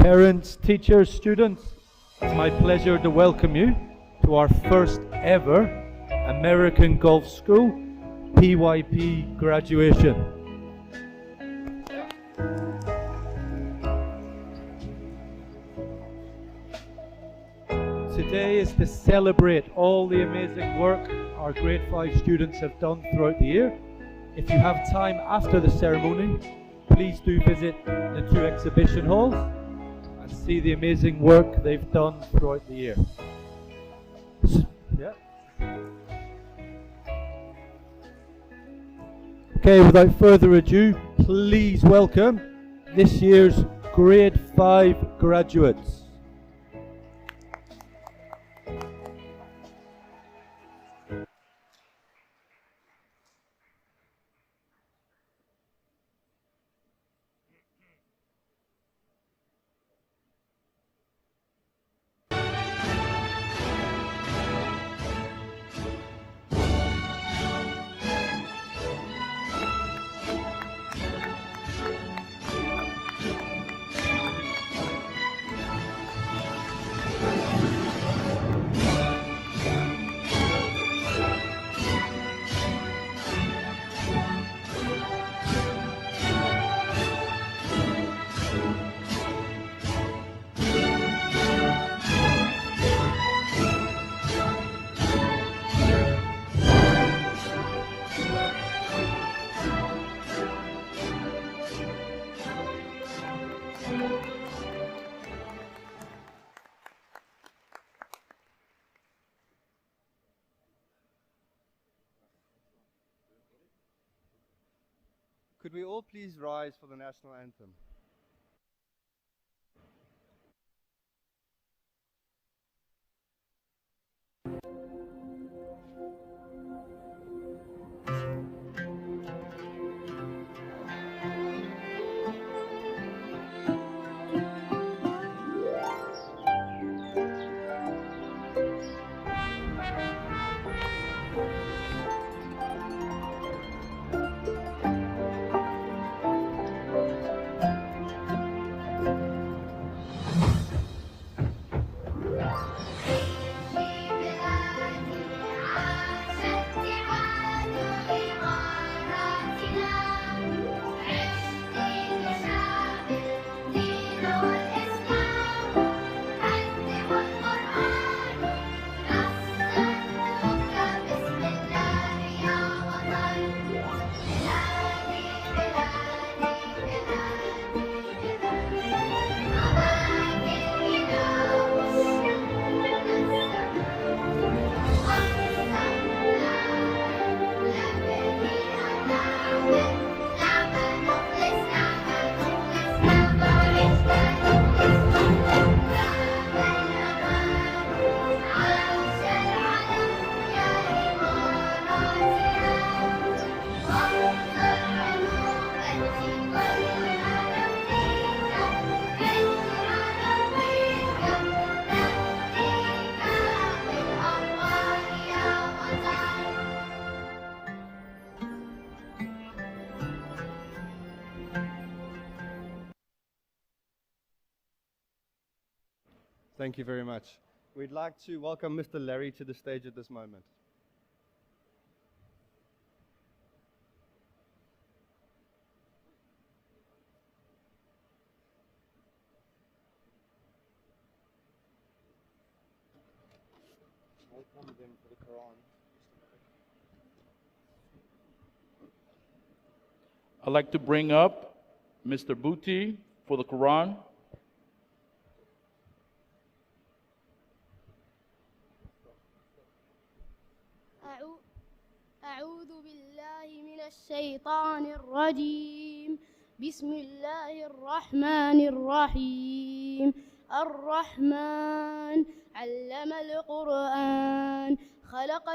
Parents, teachers, students, it's my pleasure to welcome you to our first ever American Gulf School PYP graduation. Today is to celebrate all the amazing work our grade 5 students have done throughout the year. If you have time after the ceremony, please do visit the 2 exhibition halls and see the amazing work they've done throughout the year. Okay, without further ado, please welcome this year's grade 5 graduates. Could we all please rise for the national anthem? Thank you very much. We'd like to welcome Mr. Larry to the stage at this moment. Welcome them for the Quran. I'd like to bring up Mr. Booty for the Quran. أعوذ بالله من الشيطان الرجيم. بسم الله الرحمن الرحيم. الرحمن علم القرآن خلق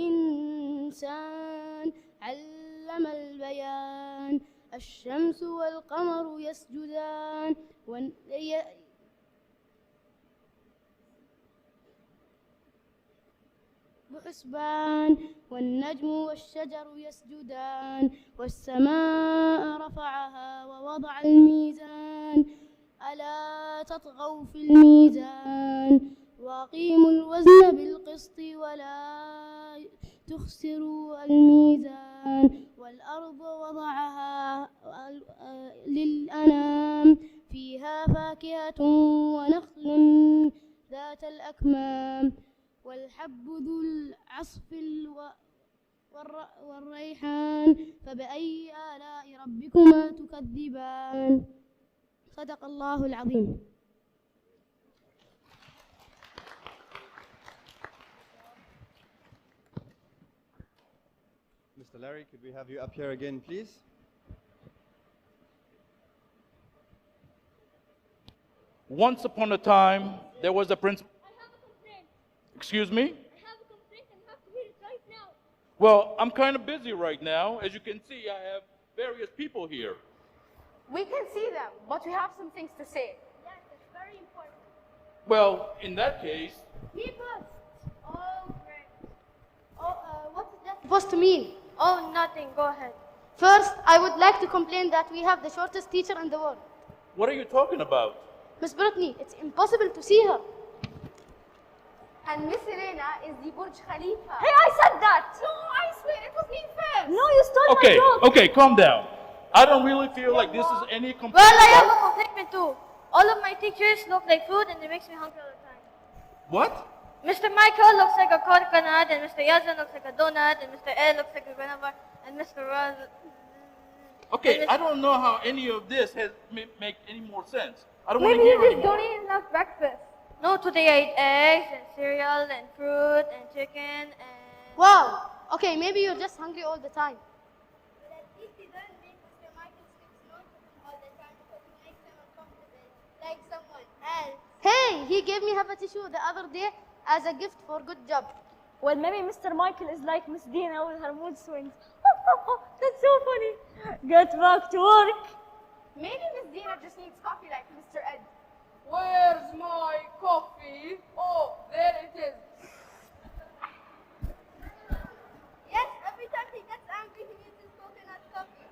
الإنسان علم البيان. الشمس والقمر يسجدان بحسبان والنجم والشجر يسجدان والسماء رفعها ووضع الميزان ألا ولا تطغوا في الميزان وأقيموا الوزن بالقسط ولا تخسروا الميزان والأرض وضعها للأنام فيها فاكهة ونخل ذات الأكمام والحب ذو العصف والريحان فبأي آلاء ربكما تكذبان صدق الله العظيم. Mr. Larry, could we have you up here again, please? Once upon a time, there was a principal. I have a complaint. Excuse me? I have a complaint and have to read it right now. Well, I'm kind of busy right now. As you can see, I have various people here. We can see them, but we have some things to say. Yes, it's very important. Well, in that case, Me first. Oh, great. What is that supposed to mean? Oh, nothing. Go ahead. First, I would like to complain that we have the shortest teacher in the world. what are you talking about? Miss Brittany, it's impossible to see her. And Miss Elena is the Burj Khalifa. Hey, I said that. No, I swear it was me first. No, you stole Okay, my joke. okay, calm down. I don't really feel like this is any complaint. Well, I have about- a complaint too. All of my teachers look like food and it makes me hungry all the time. What? Mr. Michael looks like a coconut, and Mr. Yazan looks like a donut, and Mr. Ed looks like a granola, and Mr. Raz. Okay, I don't know how any of this has make any more sense. I don't want Maybe to you hear just anymore. don't eat enough breakfast. No, today I ate eggs and cereal and fruit and chicken and. Wow. Okay, maybe you're just hungry all the time. But at least he doesn't make Mr. Michael sleep snorkeling all the time because he makes him uncomfortable, like someone else. Hey, he gave me half a tissue the other day as a gift for good job. Well, maybe Mr. Michael is like Miss Dina with her mood swings. That's so funny. Get back to work. Maybe Miss Dina just needs coffee like Mr. Ed. Where's my coffee? Oh, there it is. Yes, every time he gets angry, he uses coconut coffee.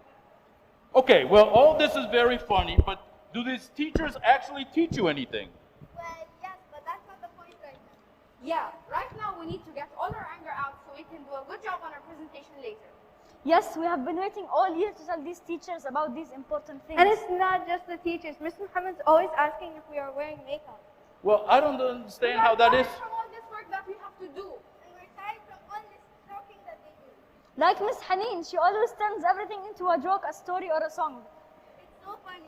Okay, well, all this is very funny, but do these teachers actually teach you anything? Well, yes, but that's not the point right now. Yeah, right now we need to get all our anger out so we can do a good job on our presentation later. Yes, we have been waiting all year to tell these teachers about these important things. And it's not just the teachers. Mr. Muhammad's always asking if we are wearing makeup. Well, I don't understand We how are that tired is. from all this work that we have to do. And we're tired from all this talking that they do. Like Miss Haneen, she always turns everything into a joke, a story, or a song. It's so funny.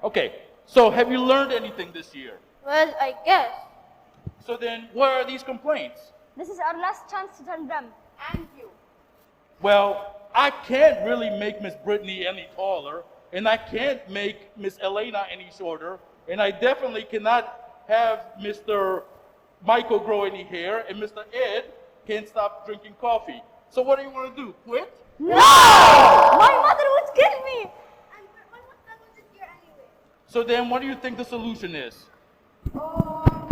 Okay, so have you learned anything this year? Well, I guess. So then, what are these complaints? This is our last chance to tell them. And you. Well, I can't really make Miss Brittany any taller, and I can't make Miss Elena any shorter, and I definitely cannot have Mr. Michael grow any hair, and Mr. Ed can't stop drinking coffee. So what do you want to do? Quit? No! My mother would kill me! And we're almost done with this year anyway. So then, what do you think the solution is? Well,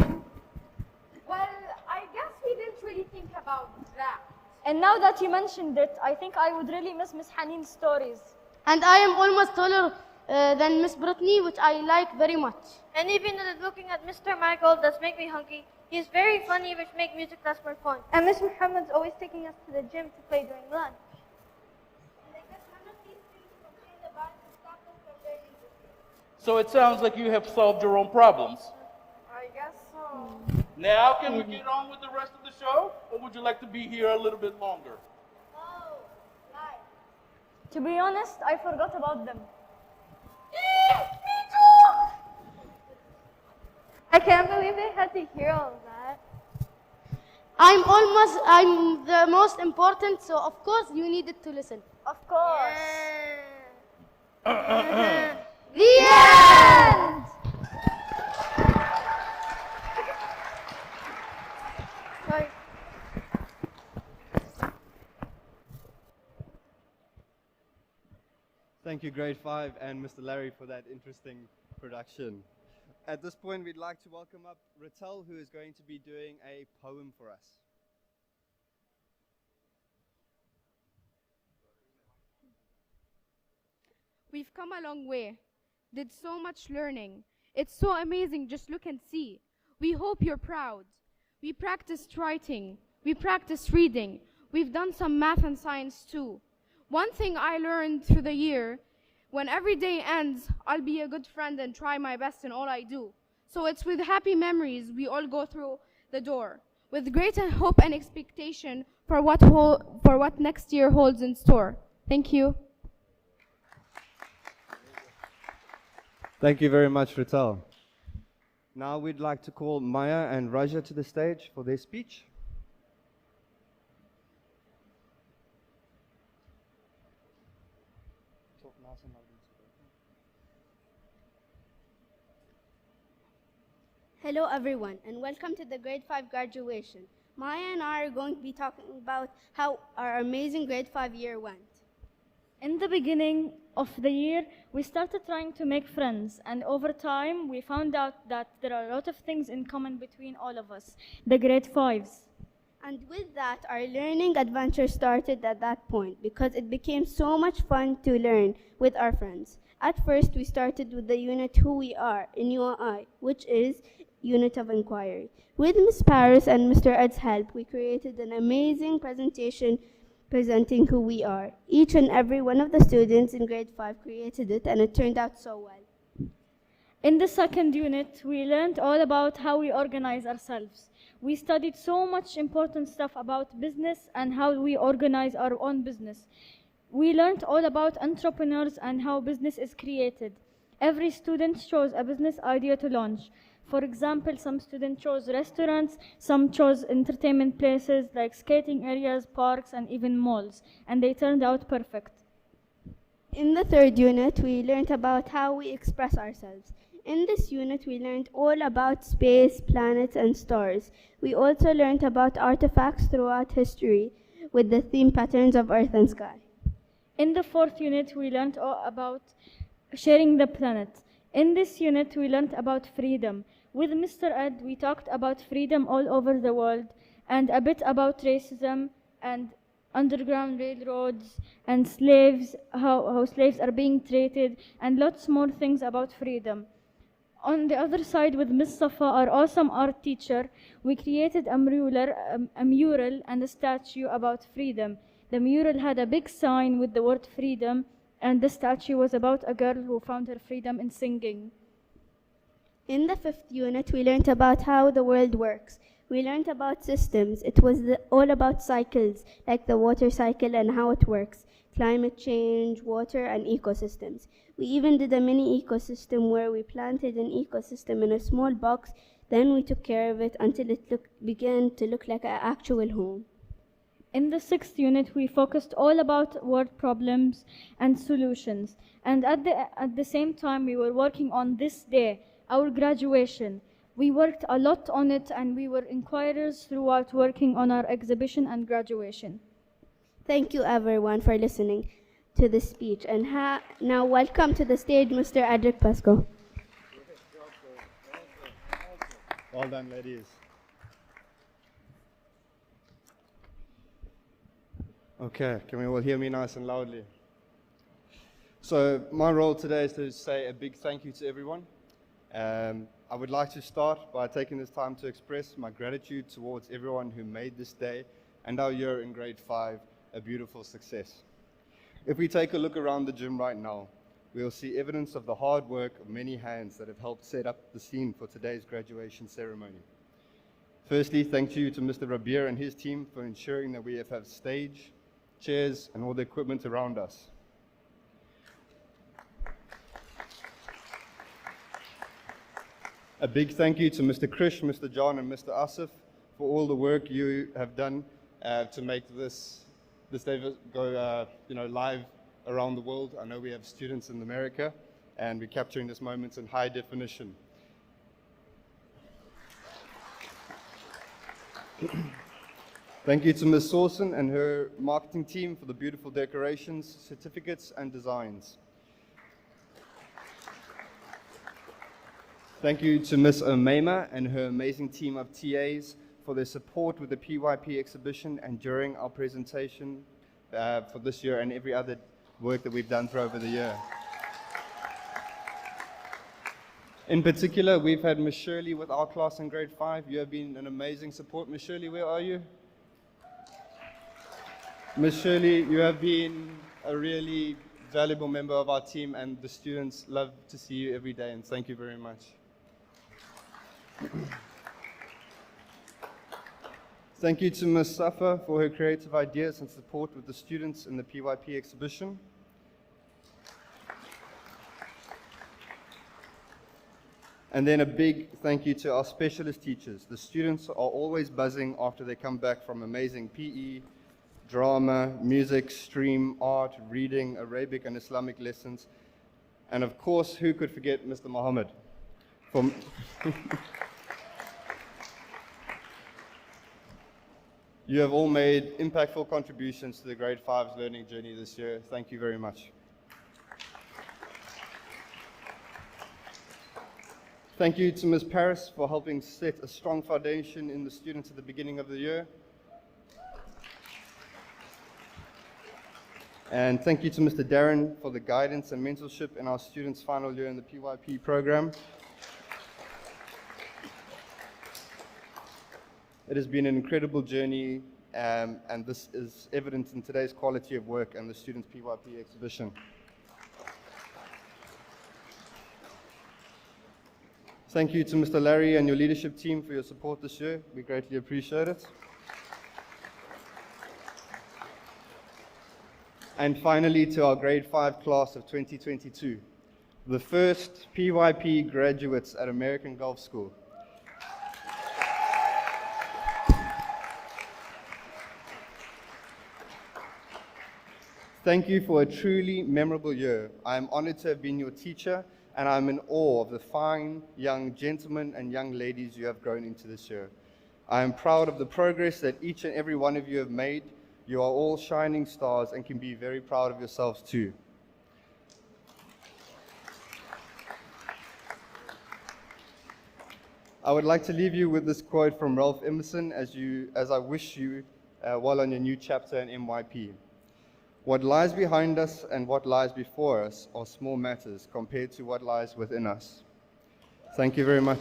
I guess we didn't really think about that. And now that you mentioned it, I think I would really miss Miss Haneen's stories. And I am almost taller than Miss Brittany, which I like very much. And even looking at Mr. Michael does make me hungry. He's very funny, which make music class more fun. And Miss Muhammad's always taking us to the gym to play during lunch. And I guess none of these things complain about to stop us from learning this year. So it sounds like you have solved your own problems. I guess so. Now, can we get on with the rest of the show, or would you like to be here a little bit longer? Oh, right. To be honest, I forgot about them. Me too! I can't believe they had to hear all that. I'm the most important, so of course you needed to listen. Of course. The end! Sorry. Thank you, Grade 5 and Mr. Larry, for that interesting production. At this point, we'd like to welcome up Rattel, who is going to be doing a poem for us. We've come a long way, did so much learning, It's so amazing, just look and see. We hope you're proud. We practiced writing. We practiced reading. We've done some math and science too. One thing I learned through the year, when every day ends, I'll be a good friend and try my best in all I do. So it's with happy memories we all go through the door, with great hope and expectation for what next year holds in store. Thank you. Thank you very much, Rital. Now we'd like to call Maya and Raja to the stage for their speech. Hello everyone and welcome to the grade 5 graduation. Maya and I are going to be talking about how our amazing grade 5 year went. In the beginning of the year, we started trying to make friends, and over time, we found out that there are a lot of things in common between all of us, the grade 5s. And with that, our learning adventure started at that point because it became so much fun to learn with our friends. At first, we started with the unit Who We Are in UI, which is Unit of Inquiry. With Ms. Paris and Mr. Ed's help, we created an amazing presentation presenting who we are. Each and every one of the students in grade 5 created it, and it turned out so well. In the second unit, we learned all about how we organize ourselves. We studied so much important stuff about business and how we organize our own business. We learned all about entrepreneurs and how business is created. Every student chose a business idea to launch. For example, some students chose restaurants, some chose entertainment places like skating areas, parks, and even malls, and they turned out perfect. In the third unit, we learned about how we express ourselves. In this unit, we learned all about space, planets, and stars. We also learned about artifacts throughout history with the theme patterns of Earth and sky. In the fourth unit, we learned all about sharing the planet. In this unit, we learned about freedom. With Mr. Ed, we talked about freedom all over the world and a bit about racism and underground railroads and slaves, how slaves are being treated, and lots more things about freedom. On the other side, with Ms. Safa, our awesome art teacher, we created a mural and a statue about freedom. The mural had a big sign with the word freedom, and the statue was about a girl who found her freedom in singing. In the fifth unit, we learned about how the world works. We learned about systems. It was all about cycles, like the water cycle and how it works, climate change, water, and ecosystems. We even did a mini ecosystem where we planted an ecosystem in a small box, then we took care of it until it began to look like an actual home. In the sixth unit, we focused all about world problems and solutions. And at the same time, we were working on this day, our graduation. We worked a lot on it, and we were inquirers throughout working on our exhibition and graduation. Thank you everyone for listening to this speech. And now welcome to the stage Mr. Edric Pasco. Well done, ladies. Okay, can we all hear me nice and loudly? So my role today is to say a big thank you to everyone. I would like to start by taking this time to express my gratitude towards everyone who made this day and our year in grade 5 a beautiful success. If we take a look around the gym right now, we will see evidence of the hard work of many hands that have helped set up the scene for today's graduation ceremony. Firstly, thank you to Mr. Rabir and his team for ensuring that we have stage, chairs, and all the equipment around us. A big thank you to Mr. Krish, Mr. John, and Mr. Asif for all the work you have done to make this day go live around the world. I know we have students in America, and we're capturing this moment in high definition. Thank you to Ms. Sawson and her marketing team for the beautiful decorations, certificates, and designs. Thank you to Ms. Omeima and her amazing team of TAs for their support with the PYP exhibition and during our presentation for this year and every other work that we've done for over the year. In particular, we've had Miss Shirley with our class in grade 5. You have been an amazing support. Miss Shirley, where are you? Miss Shirley, you have been a really valuable member of our team, and the students love to see you every day, and thank you very much. Thank you to Ms. Safa for her creative ideas and support with the students in the PYP exhibition. And then a big thank you to our specialist teachers. The students are always buzzing after they come back from amazing PE, drama, music, stream, art, reading, Arabic and Islamic lessons. And of course, who could forget Mr. Mohammed? You have all made impactful contributions to the grade 5's learning journey this year. Thank you very much. Thank you to Ms. Paris for helping set a strong foundation in the students at the beginning of the year. And thank you to Mr. Darren for the guidance and mentorship in our students' final year in the PYP program. It has been an incredible journey, and this is evident in today's quality of work and the students' PYP exhibition. Thank you to Mr. Larry and your leadership team for your support this year. We greatly appreciate it. And finally, to our grade 5 class of 2022, the first PYP graduates at American Gulf School. Thank you for a truly memorable year. I am honored to have been your teacher, and I'm in awe of the fine young gentlemen and young ladies you have grown into this year. I am proud of the progress that each and every one of you have made. You are all shining stars and can be very proud of yourselves too. I would like to leave you with this quote from Ralph Emerson as I wish you well on your new chapter in MYP. What lies behind us and what lies before us are small matters compared to what lies within us. Thank you very much.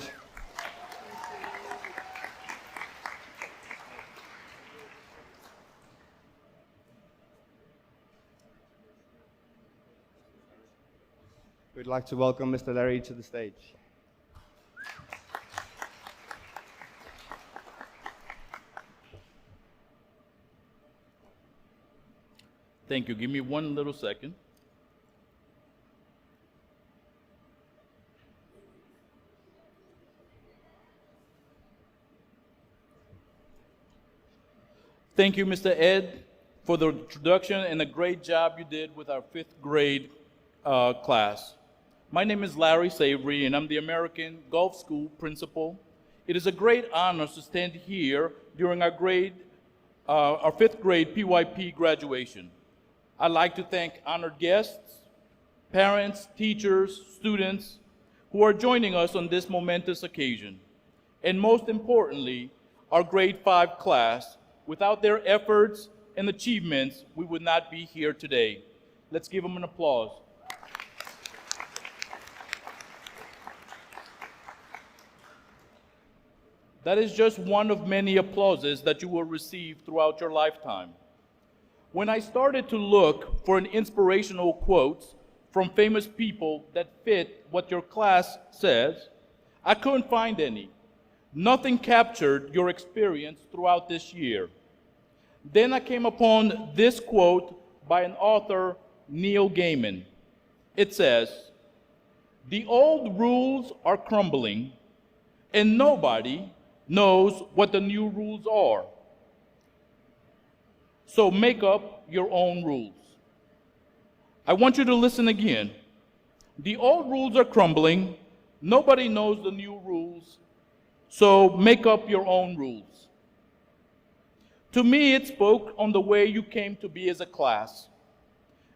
We'd like to welcome Mr. Larry to the stage. Thank you. Give me one little second. Thank you, Mr. Ed, for the introduction and a great job you did with our 5th grade class. My name is Larry Savory, and I'm the American Gulf School principal. It is a great honor to stand here during our 5th grade PYP graduation. I'd like to thank honored guests, parents, teachers, students who are joining us on this momentous occasion. And most importantly, our grade 5 class. Without their efforts and achievements, we would not be here today. Let's give them an applause. That is just one of many applauses that you will receive throughout your lifetime. When I started to look for an inspirational quotes from famous people that fit what your class says, I couldn't find any. Nothing captured your experience throughout this year. Then I came upon this quote by an author, Neil Gaiman. It says, "The old rules are crumbling, and nobody knows what the new rules are. So make up your own rules." I want you to listen again. The old rules are crumbling. Nobody knows the new rules. So make up your own rules. To me, it spoke on the way you came to be as a class.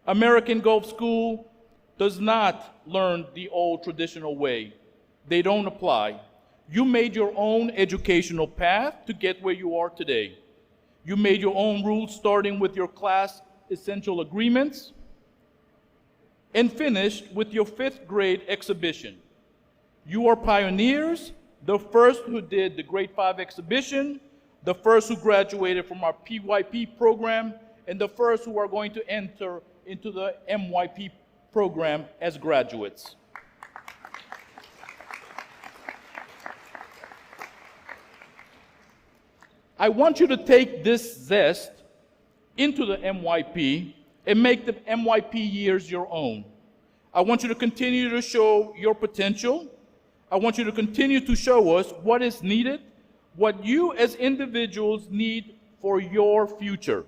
American Gulf School does not learn the old traditional way. They don't apply. You made your own educational path to get where you are today. You made your own rules, starting with your class essential agreements and finished with your 5th grade exhibition. You are pioneers, the first who did the Grade 5 exhibition, the first who graduated from our PYP program, and the first who are going to enter into the MYP program as graduates. I want you to take this zest into the MYP and make the MYP years your own. I want you to continue to show your potential. I want you to continue to show us what is needed, what you as individuals need for your future.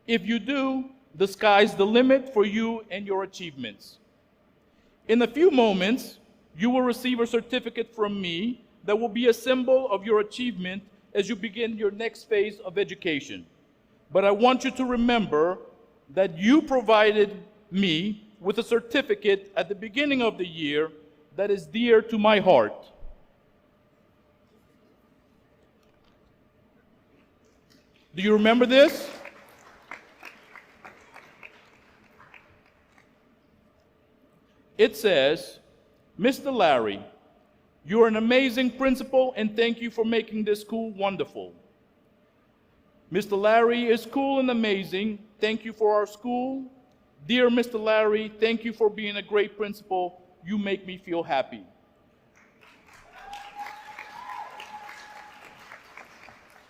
If you do, the sky's the limit for you and your achievements. In a few moments, you will receive a certificate from me that will be a symbol of your achievement as you begin your next phase of education. But I want you to remember that you provided me with a certificate at the beginning of the year that is dear to my heart. Do you remember this? It says, Mr. Larry, you are an amazing principal and thank you for making this school wonderful. Mr. Larry is cool and amazing. Thank you for our school. Dear Mr. Larry, thank you for being a great principal. You make me feel happy.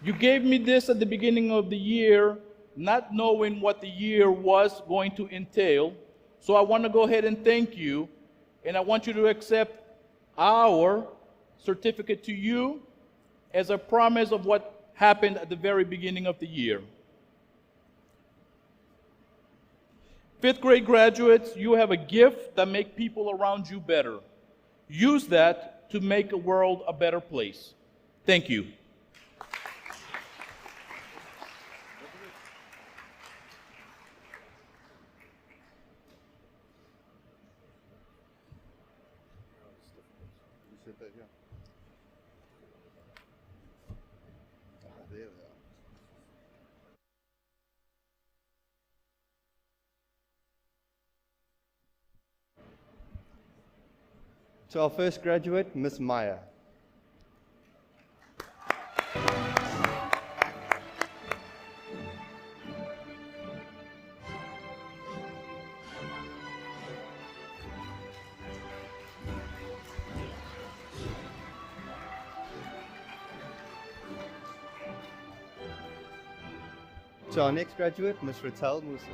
You gave me this at the beginning of the year, not knowing what the year was going to entail. So I want to go ahead and thank you, and I want you to accept our certificate to you as a promise of what happened at the very beginning of the year. Fifth grade graduates, you have a gift that makes people around you better. Use that to make the world a better place. Thank you. To our first graduate, Miss Maya. To our next graduate, Ms. Ratel Musa.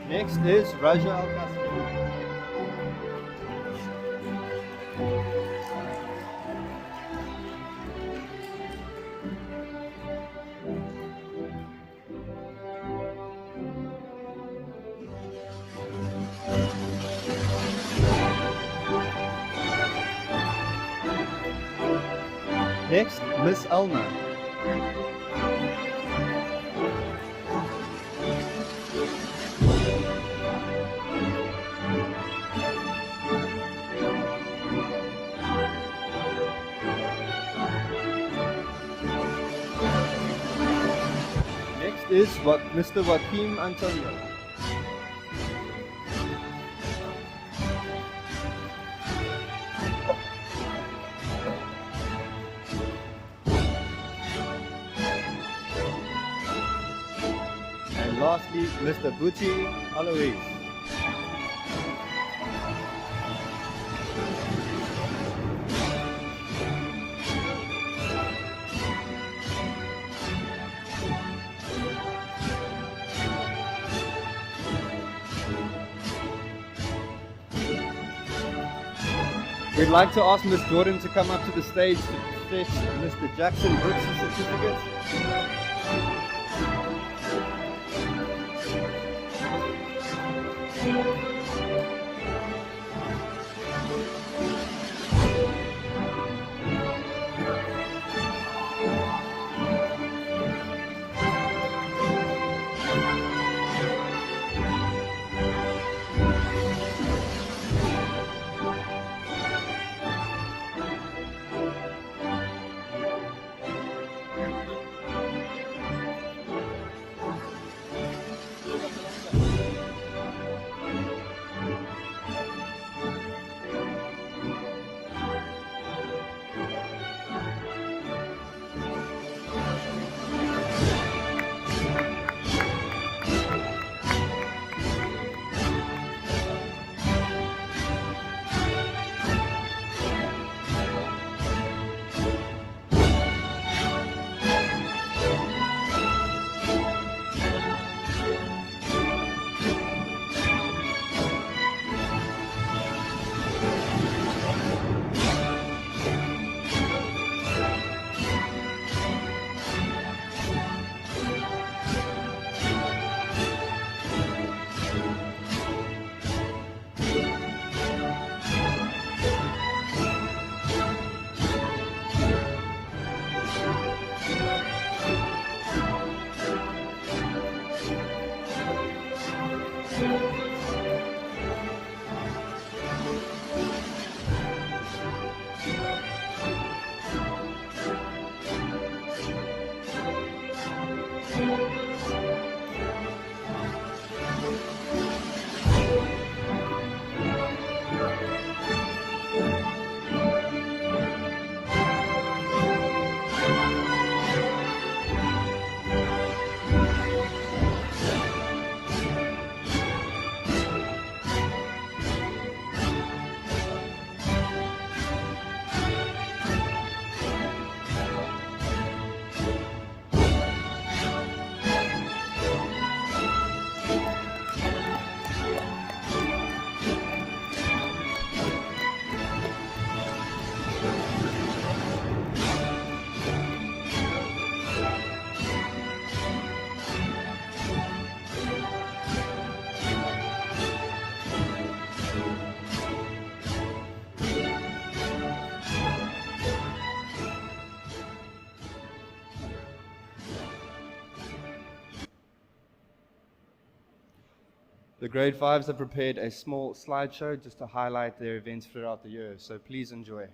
Next is Sharjah Al-Qasmi. Next, Miss Elna. Next is Mr. Joaquim Antonio. And lastly, Mr. Bucci Alois. We'd like to ask Ms. Jordan to come up to the stage to fetch Mr. Jackson Brooks' certificate. The grade 5s have prepared a small slideshow just to highlight their events throughout the year, so please enjoy.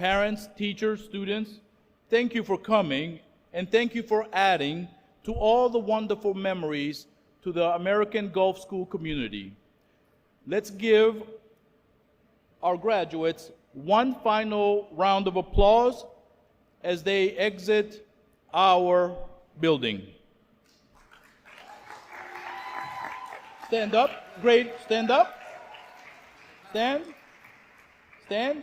Parents, teachers, students, thank you for coming, and thank you for adding to all the wonderful memories to the American Gulf School community. Let's give our graduates one final round of applause as they exit our building. Stand up. Great. Stand up. Stand. Stand.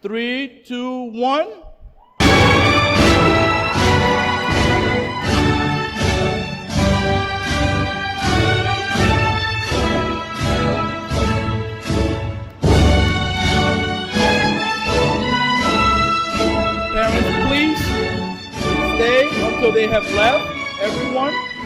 3, 2, 1. Parents, please stay until they have left. Everyone.